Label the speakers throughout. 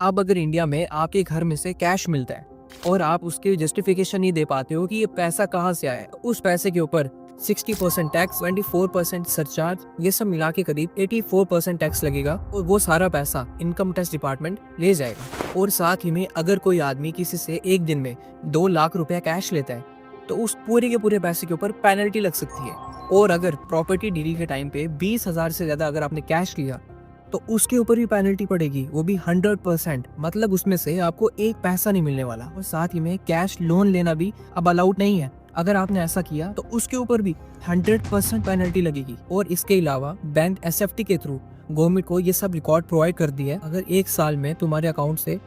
Speaker 1: अब अगर इंडिया में आपके घर में से कैश मिलता है और आप उसकी जस्टिफिकेशन नहीं दे पाते हो कि ये पैसा कहाँ से आया है, तो उस पैसे के ऊपर 60% टैक्स, 24% सरचार्ज, ये सब मिला के करीब 84% टैक्स लगेगा और वो सारा पैसा इनकम टैक्स डिपार्टमेंट ले जाएगा। और साथ ही में अगर कोई आदमी किसी से एक दिन में 2 लाख रुपया कैश लेता है तो उस पूरे के पूरे पैसे के ऊपर पेनल्टी लग सकती है। और अगर प्रॉपर्टी डील के टाइम पे 20,000 से ज्यादा अगर आपने कैश लिया तो उसके ऊपर भी पेनल्टी पड़ेगी, वो भी 100%। मतलब उसमें से आपको एक पैसा नहीं मिलने वाला। और साथ ही में कैश लोन लेना भी अब अलाउड नहीं है। अगर आपने ऐसा किया तो उसके ऊपर भी 100% पेनल्टी लगेगी। और इसके अलावा बैंक एसएफटी के थ्रू गवर्नमेंट को ये सब रिकॉर्ड प्रोवाइड कर दिया है। अगर एक साल में तुम्हारे अकाउंट से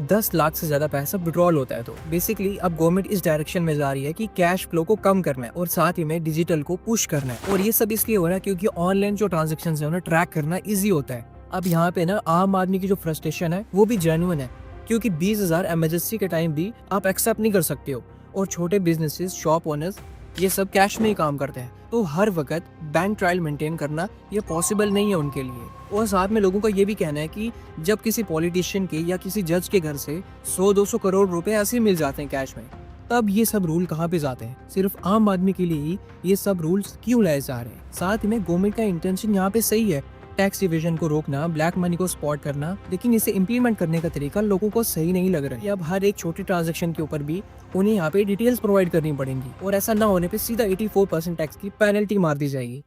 Speaker 1: 10 लाख से ज्यादा पैसा विड्रॉल होता है तो बेसिकली अब गवर्नमेंट इस डायरेक्शन में जा रही है कि कैश फ्लो को कम करना है और साथ ही में डिजिटल को पुश करना है। और ये सब इसलिए हो रहा है क्योंकि ऑनलाइन जो ट्रांजेक्शन है उन्हें ट्रैक करना इजी होता है। अब यहाँ पे ना आम आदमी की जो फ्रस्ट्रेशन है वो भी जेन्युइन है, क्योंकि 20,000 इमरजेंसी के टाइम भी आप एक्सेप्ट नहीं कर सकते हो। और छोटे बिजनेसेस, शॉप ओनर्स ये सब कैश में ही काम करते हैं, तो हर वक्त बैंक ट्रायल मेंटेन करना ये पॉसिबल नहीं है उनके लिए। और साथ में लोगों का ये भी कहना है कि जब किसी पॉलिटिशियन के या किसी जज के घर से 100-200 करोड़ रुपए ऐसे मिल जाते हैं कैश में, तब ये सब रूल कहाँ पे जाते हैं? सिर्फ आम आदमी के लिए ही ये सब रूल्स क्यों लाए जा रहे हैं? साथ में गवर्नमेंट का इंटेंशन यहाँ पे सही है, टैक्स इवेजन को रोकना, ब्लैक मनी को स्पॉट करना, लेकिन इसे इम्प्लीमेंट करने का तरीका लोगों को सही नहीं लग रहा है। अब हर एक छोटे ट्रांजैक्शन के ऊपर भी उन्हें यहाँ पे डिटेल्स प्रोवाइड करनी पड़ेंगी और ऐसा ना होने पे सीधा 84% टैक्स की पेनल्टी मार दी जाएगी।